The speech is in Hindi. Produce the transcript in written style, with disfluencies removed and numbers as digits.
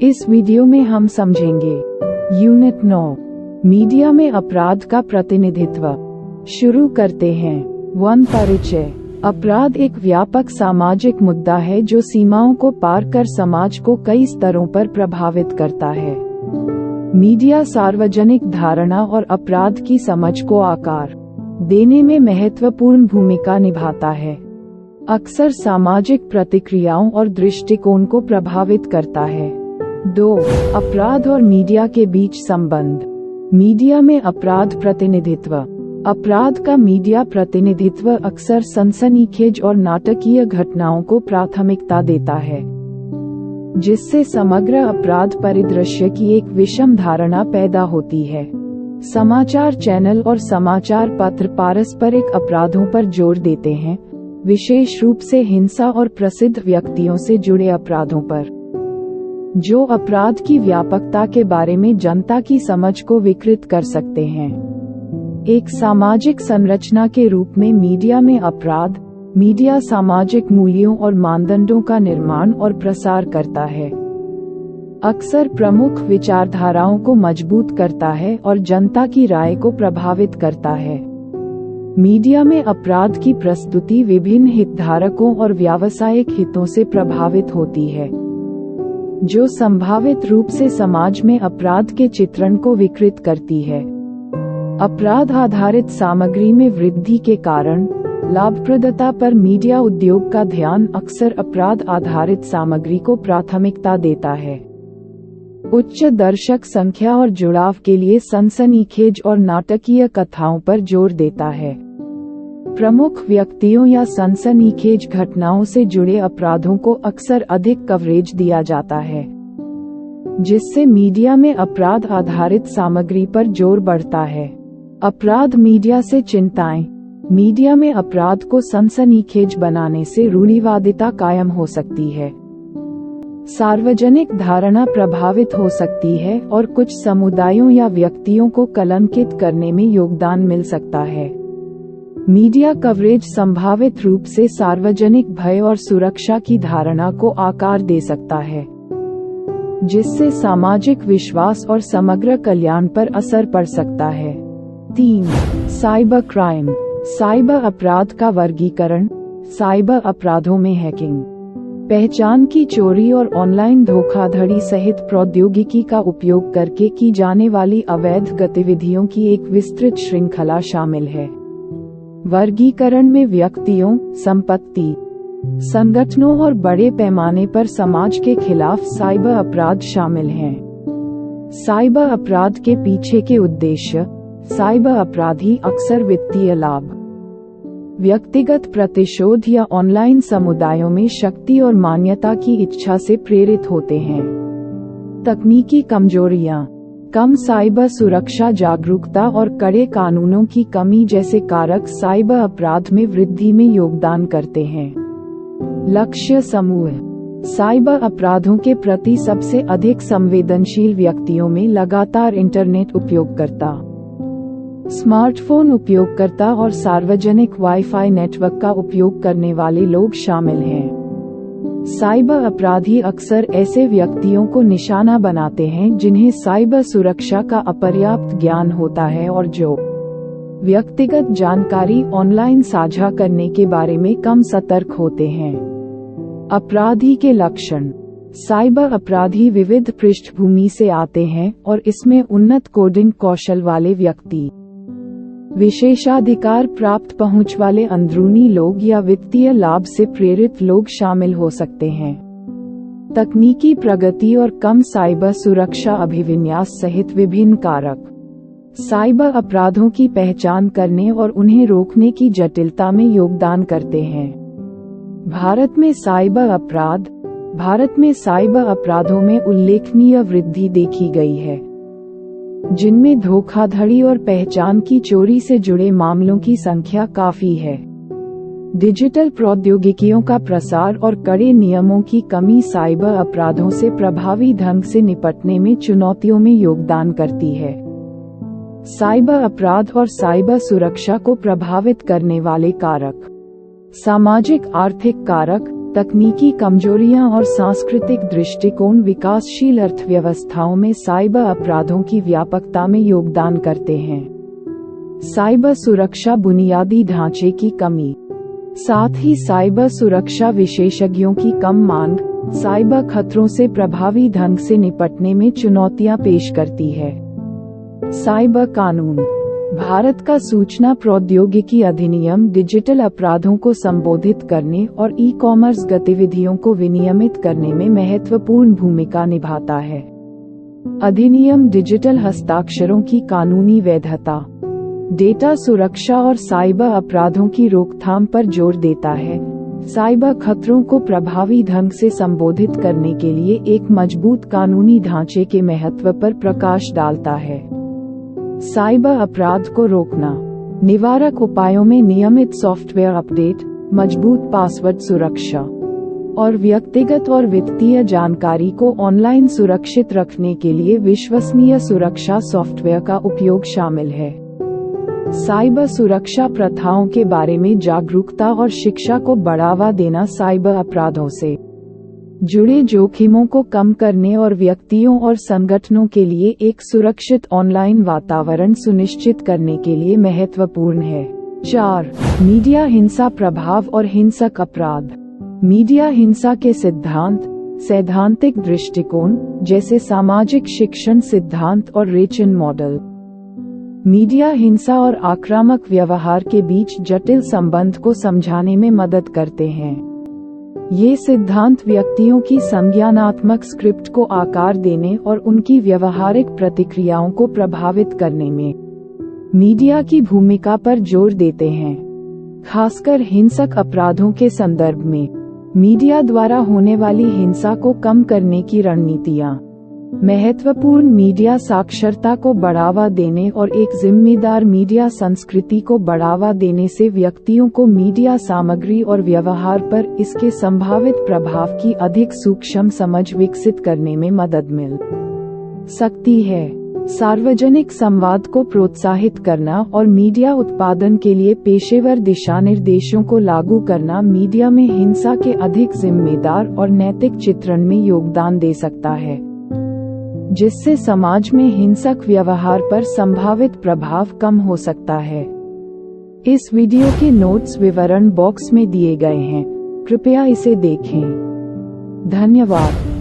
इस वीडियो में हम समझेंगे यूनिट 9 मीडिया में अपराध का प्रतिनिधित्व। शुरू करते हैं। 1 परिचय। अपराध एक व्यापक सामाजिक मुद्दा है जो सीमाओं को पार कर समाज को कई स्तरों पर प्रभावित करता है। मीडिया सार्वजनिक धारणा और अपराध की समझ को आकार देने में महत्वपूर्ण भूमिका निभाता है। अक्सर सामाजिक प्रतिक्रियाओं और दृष्टिकोण को प्रभावित करता है। 2 अपराध और मीडिया के बीच संबंध। मीडिया में अपराध प्रतिनिधित्व। अपराध का मीडिया प्रतिनिधित्व अक्सर सनसनीखेज और नाटकीय घटनाओं को प्राथमिकता देता है, जिससे समग्र अपराध परिदृश्य की एक विषम धारणा पैदा होती है। समाचार चैनल और समाचार पत्र पारस्परिक अपराधों पर जोर देते हैं, विशेष रूप से हिंसा और प्रसिद्ध व्यक्तियों से जुड़े अपराधों पर, जो अपराध की व्यापकता के बारे में जनता की समझ को विकृत कर सकते हैं। एक सामाजिक संरचना के रूप में मीडिया में अपराध। मीडिया सामाजिक मूल्यों और मानदंडों का निर्माण और प्रसार करता है, अक्सर प्रमुख विचारधाराओं को मजबूत करता है और जनता की राय को प्रभावित करता है। मीडिया में अपराध की प्रस्तुति विभिन्न हितधारकों और व्यावसायिक हितों से प्रभावित होती है, जो संभावित रूप से समाज में अपराध के चित्रण को विकृत करती है। अपराध आधारित सामग्री में वृद्धि के कारण लाभप्रदता पर मीडिया उद्योग का ध्यान अक्सर अपराध आधारित सामग्री को प्राथमिकता देता है। उच्च दर्शक संख्या और जुड़ाव के लिए सनसनीखेज और नाटकीय कथाओं पर जोर देता है। प्रमुख व्यक्तियों या सनसनीखेज घटनाओं से जुड़े अपराधों को अक्सर अधिक कवरेज दिया जाता है, जिससे मीडिया में अपराध आधारित सामग्री पर जोर बढ़ता है। अपराध मीडिया से चिंताएं। मीडिया में अपराध को सनसनीखेज बनाने से रूढ़िवादिता कायम हो सकती है, सार्वजनिक धारणा प्रभावित हो सकती है और कुछ समुदायों या व्यक्तियों को कलंकित करने में योगदान मिल सकता है। मीडिया कवरेज संभावित रूप से सार्वजनिक भय और सुरक्षा की धारणा को आकार दे सकता है, जिससे सामाजिक विश्वास और समग्र कल्याण पर असर पड़ सकता है। 3 साइबर क्राइम। साइबर अपराध का वर्गीकरण। साइबर अपराधों में हैकिंग, पहचान की चोरी और ऑनलाइन धोखाधड़ी सहित प्रौद्योगिकी का उपयोग करके की जाने वाली अवैध गतिविधियों की एक विस्तृत श्रृंखला शामिल है। वर्गीकरण में व्यक्तियों, संपत्ति, संगठनों और बड़े पैमाने पर समाज के खिलाफ साइबर अपराध शामिल हैं। साइबर अपराध के पीछे के उद्देश्य। साइबर अपराधी अक्सर वित्तीय लाभ, व्यक्तिगत प्रतिशोध या ऑनलाइन समुदायों में शक्ति और मान्यता की इच्छा से प्रेरित होते हैं। तकनीकी कमजोरियां। कम साइबर सुरक्षा जागरूकता और कड़े कानूनों की कमी जैसे कारक साइबर अपराध में वृद्धि में योगदान करते हैं। लक्ष्य समूह। साइबर अपराधों के प्रति सबसे अधिक संवेदनशील व्यक्तियों में लगातार इंटरनेट उपयोगकर्ता, स्मार्टफोन उपयोगकर्ता और सार्वजनिक वाईफाई नेटवर्क का उपयोग करने वाले लोग शामिल हैं। साइबर अपराधी अक्सर ऐसे व्यक्तियों को निशाना बनाते हैं जिन्हें साइबर सुरक्षा का अपर्याप्त ज्ञान होता है और जो व्यक्तिगत जानकारी ऑनलाइन साझा करने के बारे में कम सतर्क होते हैं। अपराधी के लक्षण। साइबर अपराधी विविध पृष्ठभूमि से आते हैं और इसमें उन्नत कोडिंग कौशल वाले व्यक्ति, विशेषाधिकार प्राप्त पहुंच वाले अंदरूनी लोग या वित्तीय लाभ से प्रेरित लोग शामिल हो सकते हैं। तकनीकी प्रगति और कम साइबर सुरक्षा अभिविन्यास सहित विभिन्न कारक साइबर अपराधों की पहचान करने और उन्हें रोकने की जटिलता में योगदान करते हैं। भारत में साइबर अपराधों में उल्लेखनीय वृद्धि देखी गई है, जिनमें धोखाधड़ी और पहचान की चोरी से जुड़े मामलों की संख्या काफी है। डिजिटल प्रौद्योगिकियों का प्रसार और कड़े नियमों की कमी साइबर अपराधों से प्रभावी ढंग से निपटने में चुनौतियों में योगदान करती है। साइबर अपराध और साइबर सुरक्षा को प्रभावित करने वाले कारक। सामाजिक आर्थिक कारक। तकनीकी कमजोरियां और सांस्कृतिक दृष्टिकोण विकासशील अर्थव्यवस्थाओं में साइबर अपराधों की व्यापकता में योगदान करते हैं। साइबर सुरक्षा बुनियादी ढांचे की कमी, साथ ही साइबर सुरक्षा विशेषज्ञों की कम मांग, साइबर खतरों से प्रभावी ढंग से निपटने में चुनौतियां पेश करती है। साइबर कानून, भारत का सूचना प्रौद्योगिकी अधिनियम डिजिटल अपराधों को संबोधित करने और ई-कॉमर्स गतिविधियों को विनियमित करने में महत्वपूर्ण भूमिका निभाता है। अधिनियम डिजिटल हस्ताक्षरों की कानूनी वैधता, डेटा सुरक्षा और साइबर अपराधों की रोकथाम पर जोर देता है। साइबर खतरों को प्रभावी ढंग से संबोधित करने के लिए एक मजबूत कानूनी ढांचे के महत्व पर प्रकाश डालता है। साइबर अपराध को रोकना, निवारक उपायों में नियमित सॉफ्टवेयर अपडेट, मजबूत पासवर्ड सुरक्षा और व्यक्तिगत और वित्तीय जानकारी को ऑनलाइन सुरक्षित रखने के लिए विश्वसनीय सुरक्षा सॉफ्टवेयर का उपयोग शामिल है। साइबर सुरक्षा प्रथाओं के बारे में जागरूकता और शिक्षा को बढ़ावा देना साइबर अपराधों से जुड़े जोखिमों को कम करने और व्यक्तियों और संगठनों के लिए एक सुरक्षित ऑनलाइन वातावरण सुनिश्चित करने के लिए महत्वपूर्ण है। 4. मीडिया हिंसा प्रभाव और हिंसक अपराध। मीडिया हिंसा के सिद्धांत, सैद्धांतिक दृष्टिकोण जैसे सामाजिक शिक्षण सिद्धांत और रेचन मॉडल, मीडिया हिंसा और आक्रामक व्यवहार के बीच जटिल संबंध को समझाने में मदद करते हैं। ये सिद्धांत व्यक्तियों की संज्ञानात्मक स्क्रिप्ट को आकार देने और उनकी व्यवहारिक प्रतिक्रियाओं को प्रभावित करने में मीडिया की भूमिका पर जोर देते हैं। खासकर हिंसक अपराधों के संदर्भ में मीडिया द्वारा होने वाली हिंसा को कम करने की रणनीतियाँ महत्वपूर्ण मीडिया साक्षरता को बढ़ावा देने और एक जिम्मेदार मीडिया संस्कृति को बढ़ावा देने से व्यक्तियों को मीडिया सामग्री और व्यवहार पर इसके संभावित प्रभाव की अधिक सूक्ष्म समझ विकसित करने में मदद मिल सकती है। सार्वजनिक संवाद को प्रोत्साहित करना और मीडिया उत्पादन के लिए पेशेवर दिशानिर्देशों को लागू करना मीडिया में हिंसा के अधिक जिम्मेदार और नैतिक चित्रण में योगदान दे सकता है, जिससे समाज में हिंसक व्यवहार पर संभावित प्रभाव कम हो सकता है। इस वीडियो के नोट्स विवरण बॉक्स में दिए गए हैं, कृपया इसे देखें। धन्यवाद।